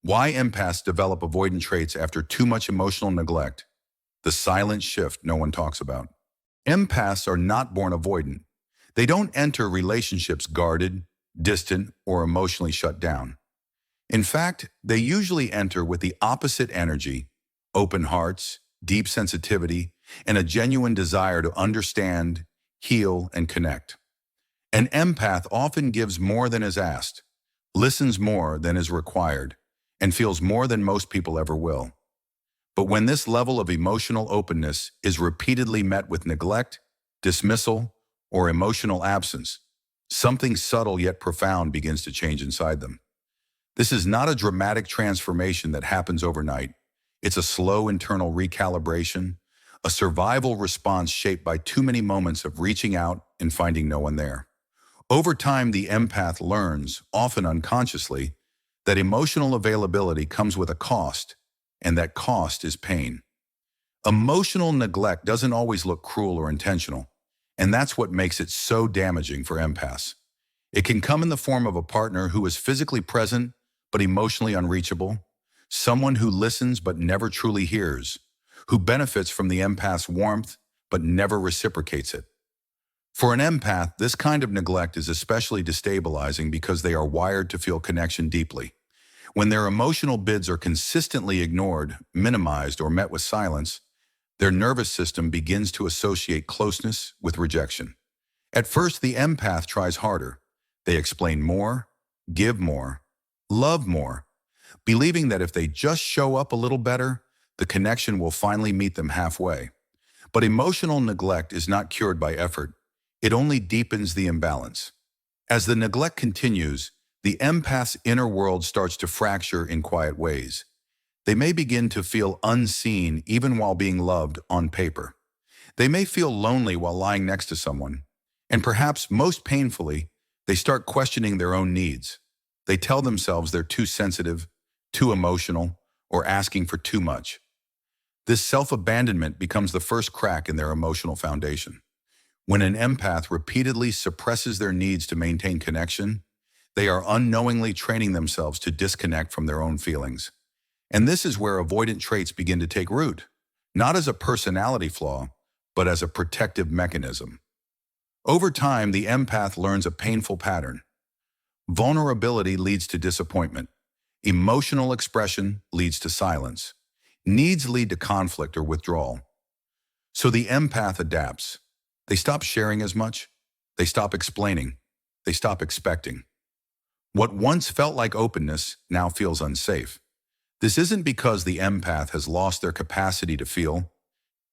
Why empaths develop avoidant traits after too much emotional neglect. The silent shift no one talks about. Empaths are not born avoidant. They don't enter relationships guarded, distant, or emotionally shut down. In fact, they usually enter with the opposite energy, open hearts, deep sensitivity, and a genuine desire to understand, heal, and connect. An empath often gives more than is asked, listens more than is required, and feels more than most people ever will. But when this level of emotional openness is repeatedly met with neglect, dismissal, or emotional absence, something subtle yet profound begins to change inside them. This is not a dramatic transformation that happens overnight. It's a slow internal recalibration, a survival response shaped by too many moments of reaching out and finding no one there. Over time, the empath learns, often unconsciously, that emotional availability comes with a cost, and that cost is pain. Emotional neglect doesn't always look cruel or intentional, and that's what makes it so damaging for empaths. It can come in the form of a partner who is physically present but emotionally unreachable, someone who listens but never truly hears, who benefits from the empath's warmth but never reciprocates it. For an empath, this kind of neglect is especially destabilizing because they are wired to feel connection deeply. When their emotional bids are consistently ignored, minimized, or met with silence, their nervous system begins to associate closeness with rejection. At first, the empath tries harder. They explain more, give more, love more, believing that if they just show up a little better, the connection will finally meet them halfway. But emotional neglect is not cured by effort. It only deepens the imbalance. As the neglect continues, the empath's inner world starts to fracture in quiet ways. They may begin to feel unseen even while being loved on paper. They may feel lonely while lying next to someone. And perhaps most painfully, they start questioning their own needs. They tell themselves they're too sensitive, too emotional, or asking for too much. This self-abandonment becomes the first crack in their emotional foundation. When an empath repeatedly suppresses their needs to maintain connection, they are unknowingly training themselves to disconnect from their own feelings. And this is where avoidant traits begin to take root, not as a personality flaw, but as a protective mechanism. Over time, the empath learns a painful pattern. Vulnerability leads to disappointment. Emotional expression leads to silence. Needs lead to conflict or withdrawal. So the empath adapts. They stop sharing as much. They stop explaining. They stop expecting. What once felt like openness now feels unsafe. This isn't because the empath has lost their capacity to feel.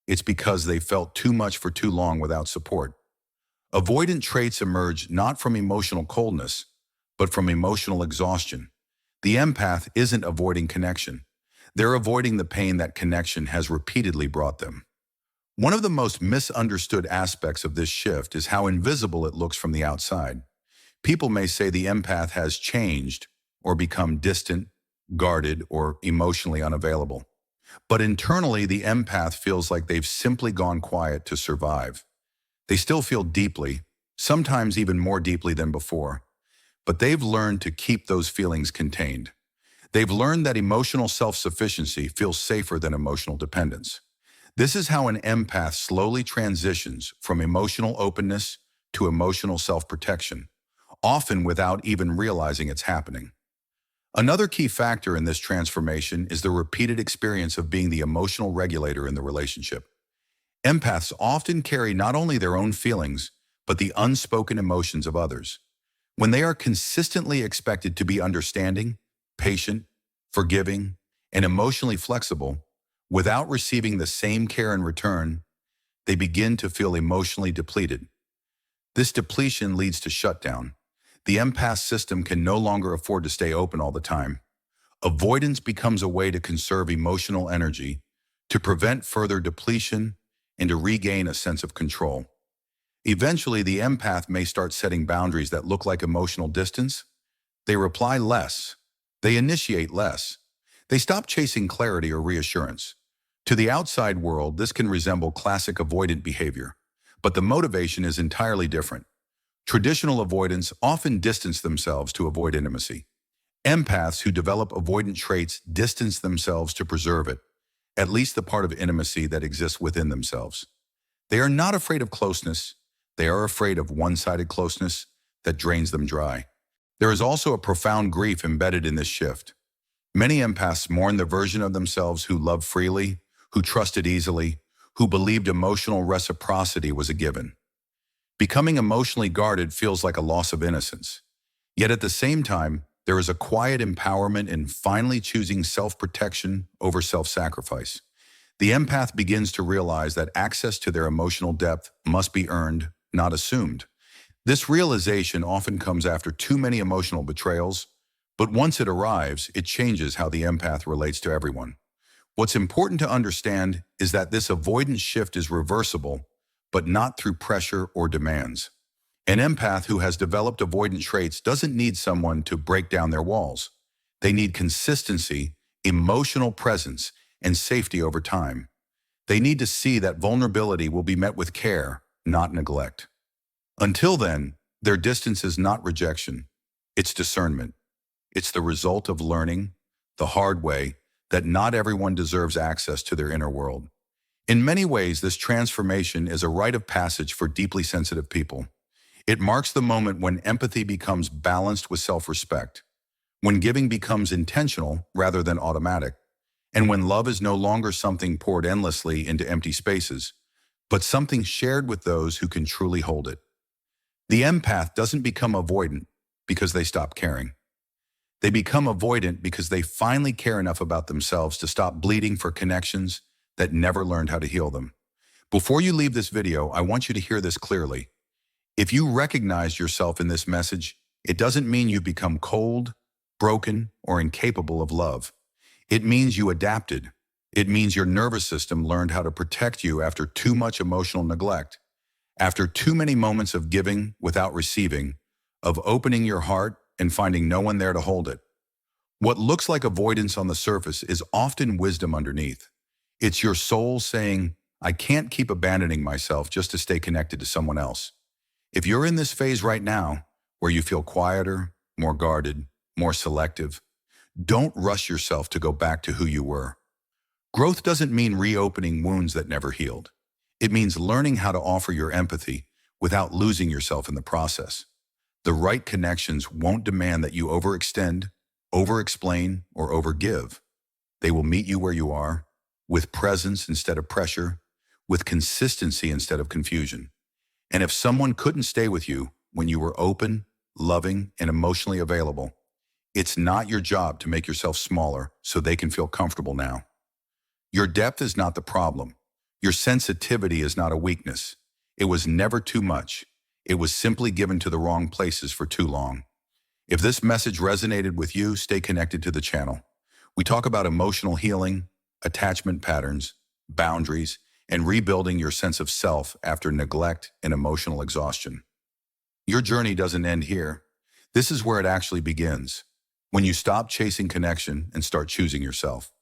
It's because they felt too much for too long without support. Avoidant traits emerge not from emotional coldness, but from emotional exhaustion. The empath isn't avoiding connection. They're avoiding the pain that connection has repeatedly brought them. One of the most misunderstood aspects of this shift is how invisible it looks from the outside. People may say the empath has changed or become distant, guarded, or emotionally unavailable. But internally, the empath feels like they've simply gone quiet to survive. They still feel deeply, sometimes even more deeply than before, but they've learned to keep those feelings contained. They've learned that emotional self-sufficiency feels safer than emotional dependence. This is how an empath slowly transitions from emotional openness to emotional self-protection, often without even realizing it's happening. Another key factor in this transformation is the repeated experience of being the emotional regulator in the relationship. Empaths often carry not only their own feelings, but the unspoken emotions of others. When they are consistently expected to be understanding, patient, forgiving, and emotionally flexible, without receiving the same care in return, they begin to feel emotionally depleted. This depletion leads to shutdown. The empath system can no longer afford to stay open all the time. Avoidance becomes a way to conserve emotional energy, to prevent further depletion, and to regain a sense of control. Eventually, the empath may start setting boundaries that look like emotional distance. They reply less. They initiate less. They stop chasing clarity or reassurance. To the outside world, this can resemble classic avoidant behavior, but the motivation is entirely different. Traditional avoidants often distance themselves to avoid intimacy. Empaths who develop avoidant traits distance themselves to preserve it, at least the part of intimacy that exists within themselves. They are not afraid of closeness. They are afraid of one-sided closeness that drains them dry. There is also a profound grief embedded in this shift. Many empaths mourn the version of themselves who loved freely, who trusted easily, who believed emotional reciprocity was a given. Becoming emotionally guarded feels like a loss of innocence. Yet at the same time, there is a quiet empowerment in finally choosing self-protection over self-sacrifice. The empath begins to realize that access to their emotional depth must be earned, not assumed. This realization often comes after too many emotional betrayals, but once it arrives, it changes how the empath relates to everyone. What's important to understand is that this avoidance shift is reversible, but not through pressure or demands. An empath who has developed avoidant traits doesn't need someone to break down their walls. They need consistency, emotional presence, and safety over time. They need to see that vulnerability will be met with care, not neglect. Until then, their distance is not rejection. It's discernment. It's the result of learning, the hard way, that not everyone deserves access to their inner world. In many ways, this transformation is a rite of passage for deeply sensitive people. It marks the moment when empathy becomes balanced with self-respect, when giving becomes intentional rather than automatic, and when love is no longer something poured endlessly into empty spaces, but something shared with those who can truly hold it. The empath doesn't become avoidant because they stop caring. They become avoidant because they finally care enough about themselves to stop bleeding for connections that never learned how to heal them. Before you leave this video, I want you to hear this clearly. If you recognize yourself in this message, it doesn't mean you become cold, broken, or incapable of love. It means you adapted. It means your nervous system learned how to protect you after too much emotional neglect, after too many moments of giving without receiving, of opening your heart and finding no one there to hold it. What looks like avoidance on the surface is often wisdom underneath. It's your soul saying, I can't keep abandoning myself just to stay connected to someone else. If you're in this phase right now, where you feel quieter, more guarded, more selective, don't rush yourself to go back to who you were. Growth doesn't mean reopening wounds that never healed. It means learning how to offer your empathy without losing yourself in the process. The right connections won't demand that you overextend, over-explain, or overgive. They will meet you where you are, with presence instead of pressure, with consistency instead of confusion. And if someone couldn't stay with you when you were open, loving, and emotionally available, it's not your job to make yourself smaller so they can feel comfortable now. Your depth is not the problem. Your sensitivity is not a weakness. It was never too much. It was simply given to the wrong places for too long. If this message resonated with you, stay connected to the channel. We talk about emotional healing, attachment patterns, boundaries, and rebuilding your sense of self after neglect and emotional exhaustion. Your journey doesn't end here. This is where it actually begins, when you stop chasing connection and start choosing yourself.